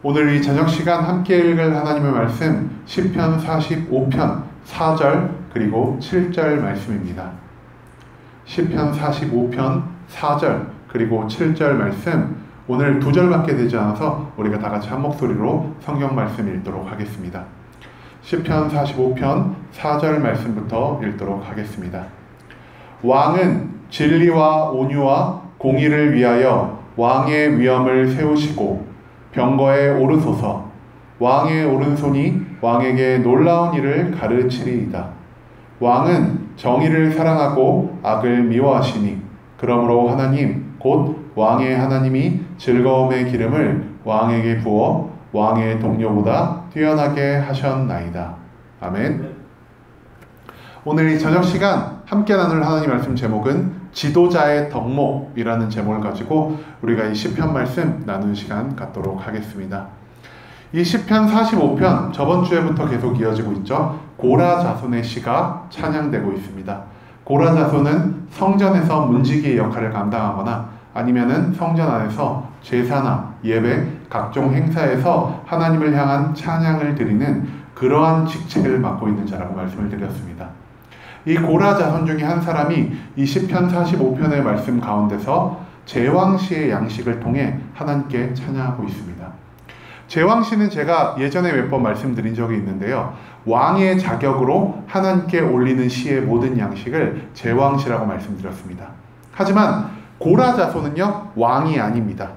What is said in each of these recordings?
오늘 이 저녁 시간 함께 읽을 하나님의 말씀 시편 45편 4절 그리고 7절 말씀입니다. 시편 45편 4절 그리고 7절 말씀, 오늘 2절밖에 되지 않아서 우리가 다 같이 한 목소리로 성경 말씀 읽도록 하겠습니다. 시편 45편 4절 말씀부터 읽도록 하겠습니다. 왕은 진리와 온유와 공의를 위하여 왕의 위엄을 세우시고 병거에 오르소서. 왕의 오른손이 왕에게 놀라운 일을 가르치리이다. 왕은 정의를 사랑하고 악을 미워하시니 그러므로 하나님 곧 왕의 하나님이 즐거움의 기름을 왕에게 부어 왕의 동료보다 뛰어나게 하셨나이다. 아멘. 오늘 이 저녁 시간 함께 나눌 하나님 말씀 제목은 지도자의 덕목이라는 제목을 가지고 우리가 이 시편 말씀 나누는 시간 갖도록 하겠습니다. 이 시편 45편 저번 주에부터 계속 이어지고 있죠. 고라 자손의 시가 찬양되고 있습니다. 고라 자손은 성전에서 문지기의 역할을 감당하거나 아니면은 성전 안에서 제사나 예배, 각종 행사에서 하나님을 향한 찬양을 드리는 그러한 직책을 맡고 있는 자라고 말씀을 드렸습니다. 이 고라 자손 중에 한 사람이 이 시편 45편의 말씀 가운데서 제왕시의 양식을 통해 하나님께 찬양하고 있습니다. 제왕시는 제가 예전에 몇 번 말씀드린 적이 있는데요. 왕의 자격으로 하나님께 올리는 시의 모든 양식을 제왕시라고 말씀드렸습니다. 하지만 고라 자손은요, 왕이 아닙니다.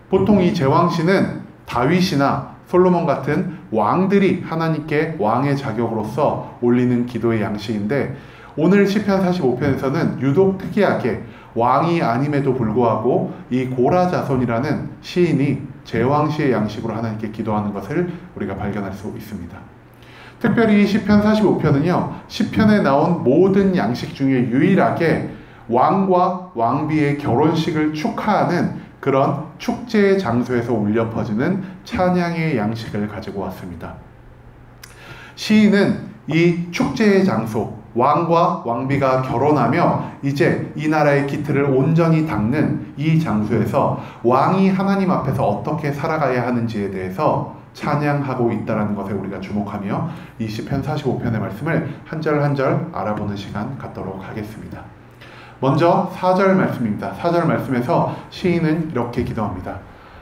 보통 이 제왕시는 다윗이나 솔로몬 같은 왕들이 하나님께 왕의 자격으로서 올리는 기도의 양식인데, 오늘 시편 45편에서는 유독 특이하게 왕이 아님에도 불구하고 이 고라 자손이라는 시인이 제왕시의 양식으로 하나님께 기도하는 것을 우리가 발견할 수 있습니다. 특별히 이 시편 45편은요, 시편에 나온 모든 양식 중에 유일하게 왕과 왕비의 결혼식을 축하하는 그런 축제의 장소에서 울려 퍼지는 찬양의 양식을 가지고 왔습니다. 시인은 이 축제의 장소, 왕과 왕비가 결혼하며 이제 이 나라의 기틀을 온전히 닦는 이 장소에서 왕이 하나님 앞에서 어떻게 살아가야 하는지에 대해서 찬양하고 있다는 것에 우리가 주목하며 이 시편 45편의 말씀을 한 절 한 절 알아보는 시간 갖도록 하겠습니다. 먼저 4절 말씀입니다. 4절 말씀에서 시인은 이렇게 기도합니다.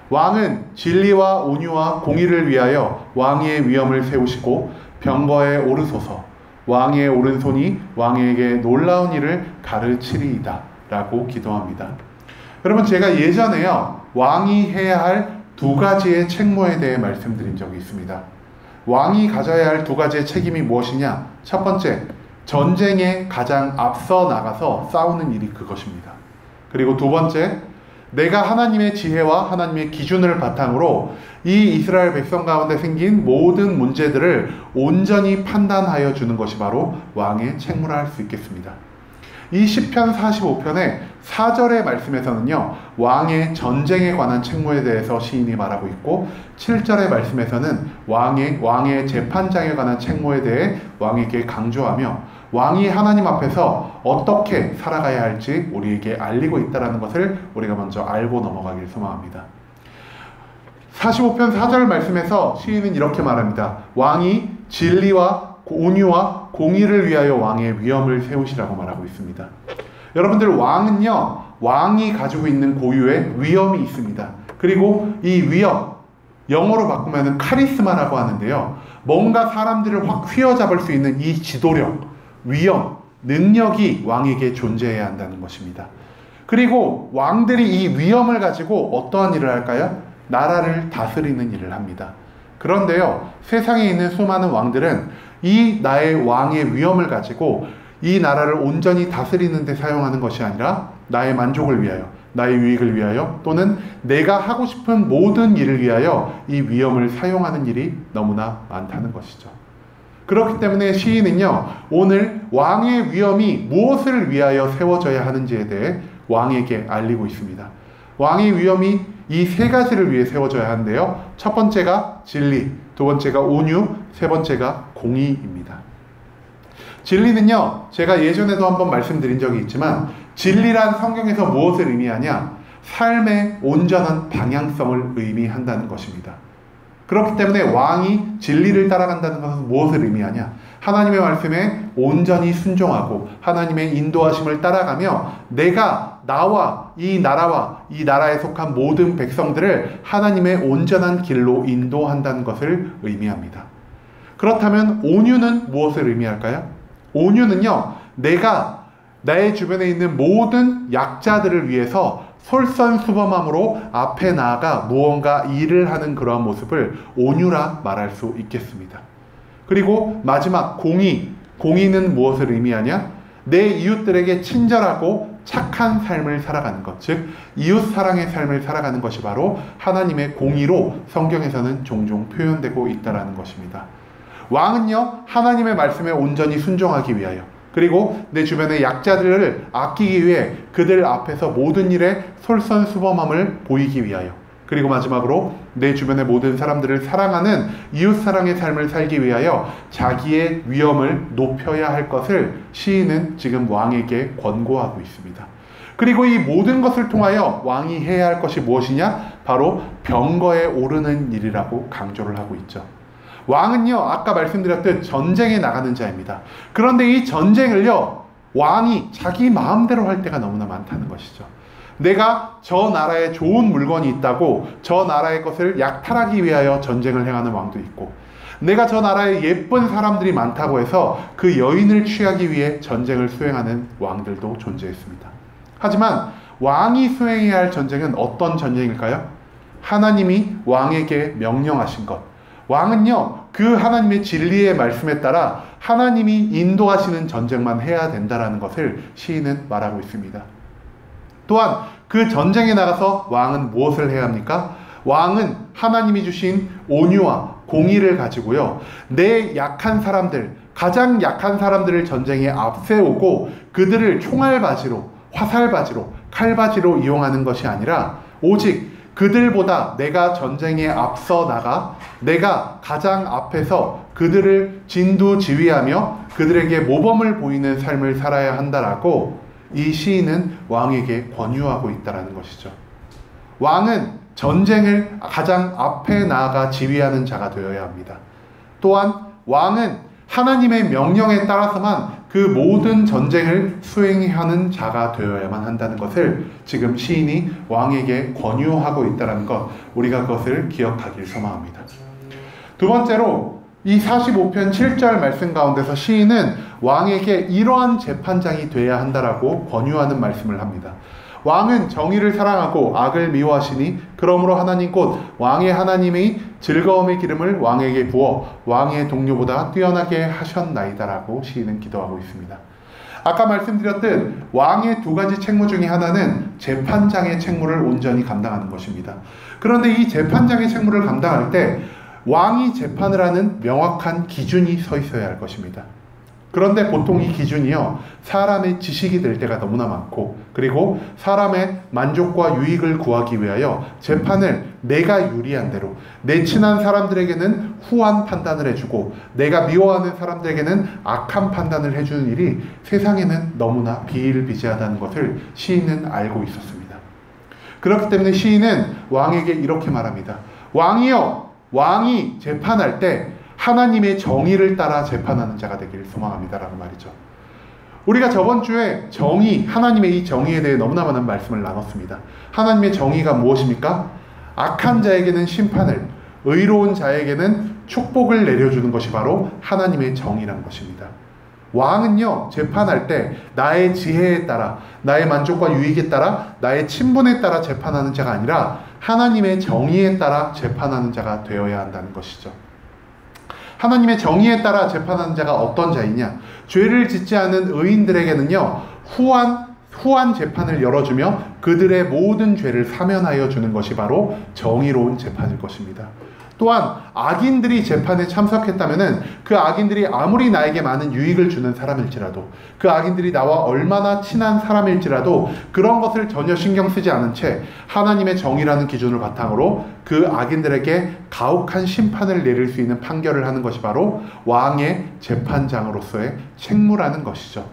왕은 진리와 온유와 공의를 위하여 왕의 위엄을 세우시고 병거에 오르소서. 왕의 오른손이 왕에게 놀라운 일을 가르치리이다 라고 기도합니다. 여러분, 제가 예전에요, 왕이 해야 할 2가지의 책무에 대해 말씀드린 적이 있습니다. 왕이 가져야 할 2가지의 책임이 무엇이냐? 첫 번째, 전쟁에 가장 앞서 나가서 싸우는 일이 그것입니다. 그리고 2번째, 내가 하나님의 지혜와 하나님의 기준을 바탕으로 이 이스라엘 백성 가운데 생긴 모든 문제들을 온전히 판단하여 주는 것이 바로 왕의 책무라 할 수 있겠습니다. 이 시편 45편의 4절의 말씀에서는요, 왕의 전쟁에 관한 책무에 대해서 시인이 말하고 있고, 7절의 말씀에서는 왕의 재판장에 관한 책무에 대해 왕에게 강조하며 왕이 하나님 앞에서 어떻게 살아가야 할지 우리에게 알리고 있다는 것을 우리가 먼저 알고 넘어가길 소망합니다. 45편 4절 말씀에서 시인은 이렇게 말합니다. 왕이 진리와 온유와 공의를 위하여 왕의 위엄을 세우시라고 말하고 있습니다. 여러분들, 왕은요, 왕이 가지고 있는 고유의 위엄이 있습니다. 그리고 이 위엄, 영어로 바꾸면 카리스마라고 하는데요, 뭔가 사람들을 확 휘어잡을 수 있는 이 지도력, 위엄, 능력이 왕에게 존재해야 한다는 것입니다. 그리고 왕들이 이 위엄을 가지고 어떠한 일을 할까요? 나라를 다스리는 일을 합니다. 그런데요, 세상에 있는 수많은 왕들은 이 나의 왕의 위엄을 가지고 이 나라를 온전히 다스리는 데 사용하는 것이 아니라 나의 만족을 위하여, 나의 유익을 위하여, 또는 내가 하고 싶은 모든 일을 위하여 이 위엄을 사용하는 일이 너무나 많다는 것이죠. 그렇기 때문에 시인은요, 오늘 왕의 위엄이 무엇을 위하여 세워져야 하는지에 대해 왕에게 알리고 있습니다. 왕의 위엄이 이 3가지를 위해 세워져야 하는데요, 첫 번째가 진리, 2번째가 온유, 3번째가 공의입니다. 진리는요, 제가 예전에도 한번 말씀드린 적이 있지만, 진리란 성경에서 무엇을 의미하냐? 삶의 온전한 방향성을 의미한다는 것입니다. 그렇기 때문에 왕이 진리를 따라간다는 것은 무엇을 의미하냐? 하나님의 말씀에 온전히 순종하고 하나님의 인도하심을 따라가며 내가 나와 이 나라에 속한 모든 백성들을 하나님의 온전한 길로 인도한다는 것을 의미합니다. 그렇다면 온유는 무엇을 의미할까요? 온유는요, 내가 나의 주변에 있는 모든 약자들을 위해서 솔선수범함으로 앞에 나아가 무언가 일을 하는 그러한 모습을 온유라 말할 수 있겠습니다. 그리고 마지막 공의는 무엇을 의미하냐? 내 이웃들에게 친절하고 착한 삶을 살아가는 것, 즉 이웃사랑의 삶을 살아가는 것이 바로 하나님의 공의로 성경에서는 종종 표현되고 있다는 것입니다. 왕은요, 하나님의 말씀에 온전히 순종하기 위하여, 그리고 내 주변의 약자들을 아끼기 위해 그들 앞에서 모든 일에 솔선수범함을 보이기 위하여, 그리고 마지막으로 내 주변의 모든 사람들을 사랑하는 이웃사랑의 삶을 살기 위하여 자기의 위엄을 높여야 할 것을 시인은 지금 왕에게 권고하고 있습니다. 그리고 이 모든 것을 통하여 왕이 해야 할 것이 무엇이냐? 바로 병거에 오르는 일이라고 강조를 하고 있죠. 왕은요, 아까 말씀드렸듯 전쟁에 나가는 자입니다. 그런데 이 전쟁을요, 왕이 자기 마음대로 할 때가 너무나 많다는 것이죠. 내가 저 나라에 좋은 물건이 있다고 저 나라의 것을 약탈하기 위하여 전쟁을 행하는 왕도 있고, 내가 저 나라에 예쁜 사람들이 많다고 해서 그 여인을 취하기 위해 전쟁을 수행하는 왕들도 존재했습니다. 하지만 왕이 수행해야 할 전쟁은 어떤 전쟁일까요? 하나님이 왕에게 명령하신 것. 왕은요, 그 하나님의 진리의 말씀에 따라 하나님이 인도하시는 전쟁만 해야 된다는 것을 시인은 말하고 있습니다. 또한 그 전쟁에 나가서 왕은 무엇을 해야 합니까? 왕은 하나님이 주신 온유와 공의를 가지고요, 내 약한 사람들, 가장 약한 사람들을 전쟁에 앞세우고 그들을 총알바지로, 화살바지로, 칼바지로 이용하는 것이 아니라 오직 그들보다 내가 전쟁에 앞서 나가 내가 가장 앞에서 그들을 진두지휘하며 그들에게 모범을 보이는 삶을 살아야 한다라고 이 시인은 왕에게 권유하고 있다는 것이죠. 왕은 전쟁을 가장 앞에 나아가 지휘하는 자가 되어야 합니다. 또한 왕은 하나님의 명령에 따라서만 그 모든 전쟁을 수행하는 자가 되어야만 한다는 것을 지금 시인이 왕에게 권유하고 있다는 것, 우리가 그것을 기억하길 소망합니다. 두 번째로 이 45편 7절 말씀 가운데서 시인은 왕에게 이러한 재판장이 돼야 한다라고 권유하는 말씀을 합니다. 왕은 정의를 사랑하고 악을 미워하시니 그러므로 하나님 곧 왕의 하나님이 즐거움의 기름을 왕에게 부어 왕의 동료보다 뛰어나게 하셨나이다라고 시인은 기도하고 있습니다. 아까 말씀드렸듯 왕의 두 가지 책무 중에 하나는 재판장의 책무를 온전히 감당하는 것입니다. 그런데 이 재판장의 책무를 감당할 때 왕이 재판을 하는 명확한 기준이 서 있어야 할 것입니다. 그런데 보통 이 기준이요, 사람의 지식이 될 때가 너무나 많고, 그리고 사람의 만족과 유익을 구하기 위하여 재판을 내가 유리한 대로, 내 친한 사람들에게는 후한 판단을 해주고 내가 미워하는 사람들에게는 악한 판단을 해주는 일이 세상에는 너무나 비일비재하다는 것을 시인은 알고 있었습니다. 그렇기 때문에 시인은 왕에게 이렇게 말합니다. 왕이여, 왕이 재판할 때 하나님의 정의를 따라 재판하는 자가 되기를 소망합니다 라는 말이죠. 우리가 저번 주에 하나님의 이 정의에 대해 너무나 많은 말씀을 나눴습니다. 하나님의 정의가 무엇입니까? 악한 자에게는 심판을, 의로운 자에게는 축복을 내려주는 것이 바로 하나님의 정의란 것입니다. 왕은요, 재판할 때 나의 지혜에 따라, 나의 만족과 유익에 따라, 나의 친분에 따라 재판하는 자가 아니라 하나님의 정의에 따라 재판하는 자가 되어야 한다는 것이죠. 하나님의 정의에 따라 재판하는 자가 어떤 자이냐? 죄를 짓지 않은 의인들에게는요, 후한 재판을 열어주며 그들의 모든 죄를 사면하여 주는 것이 바로 정의로운 재판일 것입니다. 또한 악인들이 재판에 참석했다면 그 악인들이 아무리 나에게 많은 유익을 주는 사람일지라도, 그 악인들이 나와 얼마나 친한 사람일지라도 그런 것을 전혀 신경 쓰지 않은 채 하나님의 정의라는 기준을 바탕으로 그 악인들에게 가혹한 심판을 내릴 수 있는 판결을 하는 것이 바로 왕의 재판장으로서의 책무라는 것이죠.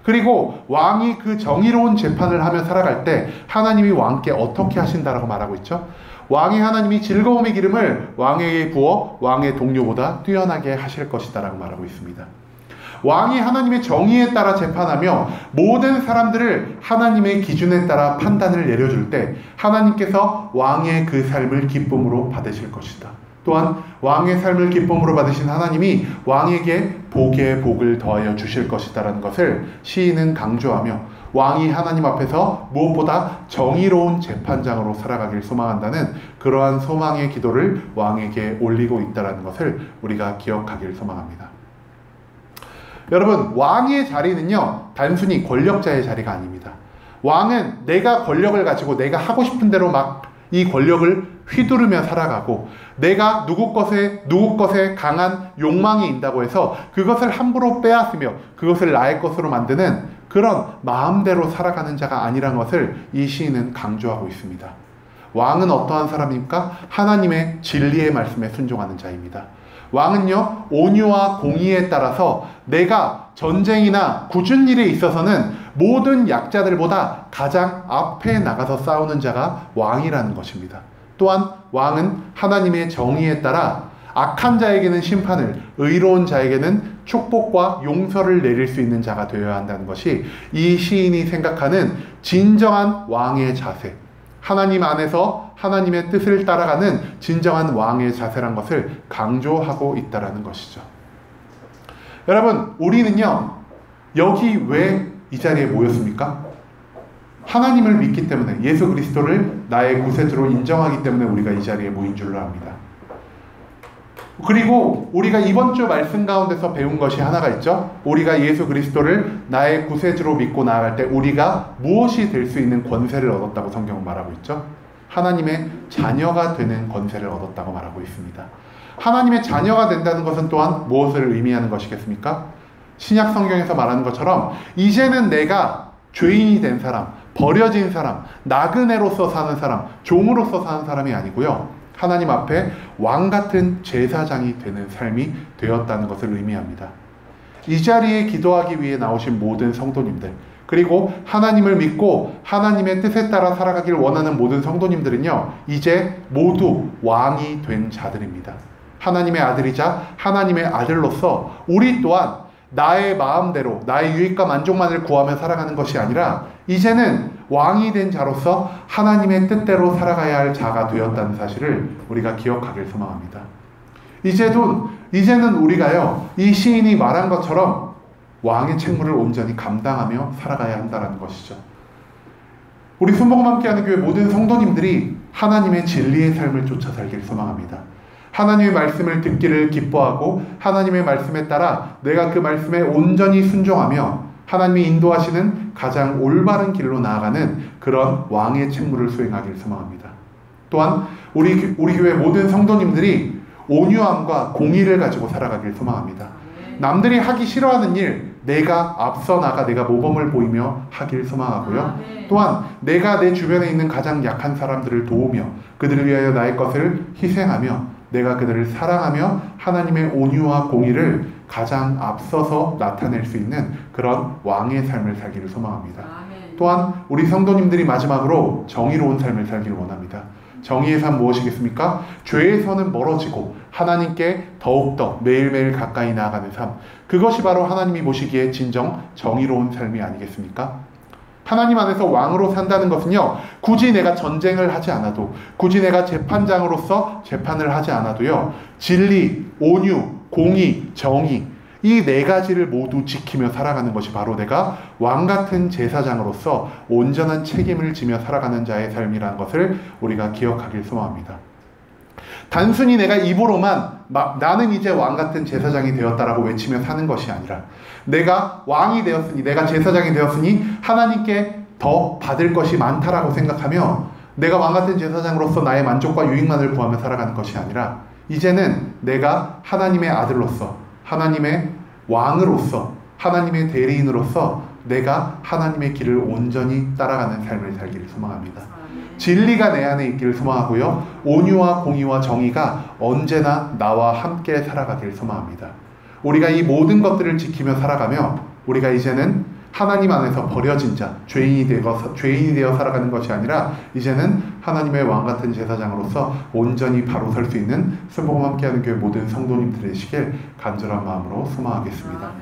그리고 왕이 그 정의로운 재판을 하며 살아갈 때 하나님이 왕께 어떻게 하신다라고 말하고 있죠? 왕의 하나님이 즐거움의 기름을 왕에게 부어 왕의 동료보다 뛰어나게 하실 것이다 라고 말하고 있습니다. 왕이 하나님의 정의에 따라 재판하며 모든 사람들을 하나님의 기준에 따라 판단을 내려줄 때 하나님께서 왕의 그 삶을 기쁨으로 받으실 것이다. 또한 왕의 삶을 기쁨으로 받으신 하나님이 왕에게 복에 복을 더하여 주실 것이다 라는 것을 시인은 강조하며 왕이 하나님 앞에서 무엇보다 정의로운 재판장으로 살아가길 소망한다는 그러한 소망의 기도를 왕에게 올리고 있다는 것을 우리가 기억하길 소망합니다. 여러분, 왕의 자리는요, 단순히 권력자의 자리가 아닙니다. 왕은 내가 권력을 가지고 내가 하고 싶은 대로 막 이 권력을 휘두르며 살아가고 내가 누구 것에 강한 욕망이 있다고 해서 그것을 함부로 빼앗으며 그것을 나의 것으로 만드는 그런 마음대로 살아가는 자가 아니라는 것을 이 시인은 강조하고 있습니다. 왕은 어떠한 사람입니까? 하나님의 진리의 말씀에 순종하는 자입니다. 왕은요, 온유와 공의에 따라서 내가 전쟁이나 굳은 일에 있어서는 모든 약자들보다 가장 앞에 나가서 싸우는 자가 왕이라는 것입니다. 또한 왕은 하나님의 정의에 따라 악한 자에게는 심판을, 의로운 자에게는 축복과 용서를 내릴 수 있는 자가 되어야 한다는 것이 이 시인이 생각하는 진정한 왕의 자세, 하나님 안에서 하나님의 뜻을 따라가는 진정한 왕의 자세란 것을 강조하고 있다는 것이죠. 여러분, 우리는요, 여기 왜 이 자리에 모였습니까? 하나님을 믿기 때문에, 예수 그리스도를 나의 구세주로 인정하기 때문에 우리가 이 자리에 모인 줄로 압니다. 그리고 우리가 이번 주 말씀 가운데서 배운 것이 하나가 있죠. 우리가 예수 그리스도를 나의 구세주로 믿고 나아갈 때 우리가 무엇이 될 수 있는 권세를 얻었다고 성경은 말하고 있죠. 하나님의 자녀가 되는 권세를 얻었다고 말하고 있습니다. 하나님의 자녀가 된다는 것은 또한 무엇을 의미하는 것이겠습니까? 신약 성경에서 말하는 것처럼 이제는 내가 죄인이 된 사람, 버려진 사람, 나그네로서 사는 사람, 종으로서 사는 사람이 아니고요, 하나님 앞에 왕같은 제사장이 되는 삶이 되었다는 것을 의미합니다. 이 자리에 기도하기 위해 나오신 모든 성도님들, 그리고 하나님을 믿고 하나님의 뜻에 따라 살아가길 원하는 모든 성도님들은요, 이제 모두 왕이 된 자들입니다. 하나님의 아들이자 하나님의 아들로서 우리 또한 나의 마음대로 나의 유익과 만족만을 구하며 살아가는 것이 아니라 이제는 왕이 된 자로서 하나님의 뜻대로 살아가야 할 자가 되었다는 사실을 우리가 기억하길 소망합니다. 이제는 우리가요, 이 시인이 말한 것처럼 왕의 책무를 온전히 감당하며 살아가야 한다는 것이죠. 우리 순복음 함께하는 교회 모든 성도님들이 하나님의 진리의 삶을 쫓아 살길 소망합니다. 하나님의 말씀을 듣기를 기뻐하고 하나님의 말씀에 따라 내가 그 말씀에 온전히 순종하며 하나님이 인도하시는 가장 올바른 길로 나아가는 그런 왕의 책무를 수행하길 소망합니다. 또한 우리 교회 모든 성도님들이 온유함과 공의를 가지고 살아가길 소망합니다. 남들이 하기 싫어하는 일 내가 앞서 나가 내가 모범을 보이며 하길 소망하고요. 또한 내가 내 주변에 있는 가장 약한 사람들을 도우며 그들을 위하여 나의 것을 희생하며 내가 그들을 사랑하며 하나님의 온유와 공의를 가장 앞서서 나타낼 수 있는 그런 왕의 삶을 살기를 소망합니다. 또한 우리 성도님들이 마지막으로 정의로운 삶을 살기를 원합니다. 정의의 삶 무엇이겠습니까? 죄에서는 멀어지고 하나님께 더욱더 매일매일 가까이 나아가는 삶, 그것이 바로 하나님이 보시기에 진정 정의로운 삶이 아니겠습니까? 하나님 안에서 왕으로 산다는 것은요, 굳이 내가 전쟁을 하지 않아도, 굳이 내가 재판장으로서 재판을 하지 않아도요, 진리, 온유, 공의, 정의, 이 네 가지를 모두 지키며 살아가는 것이 바로 내가 왕같은 제사장으로서 온전한 책임을 지며 살아가는 자의 삶이라는 것을 우리가 기억하길 소망합니다. 단순히 내가 입으로만 나는 이제 왕같은 제사장이 되었다라고 외치며 사는 것이 아니라 내가 왕이 되었으니, 내가 제사장이 되었으니 하나님께 더 받을 것이 많다라고 생각하며 내가 왕같은 제사장으로서 나의 만족과 유익만을 구하며 살아가는 것이 아니라 이제는 내가 하나님의 아들로서, 하나님의 왕으로서, 하나님의 대리인으로서 내가 하나님의 길을 온전히 따라가는 삶을 살기를 소망합니다. 진리가 내 안에 있기를 소망하고요, 온유와 공의와 정의가 언제나 나와 함께 살아가기를 소망합니다. 우리가 이 모든 것들을 지키며 살아가며 우리가 이제는 하나님 안에서 버려진 자, 죄인이 되어 살아가는 것이 아니라 이제는 하나님의 왕 같은 제사장으로서 온전히 바로 설 수 있는 순복음 함께하는 교회 모든 성도님들 되시길 간절한 마음으로 소망하겠습니다.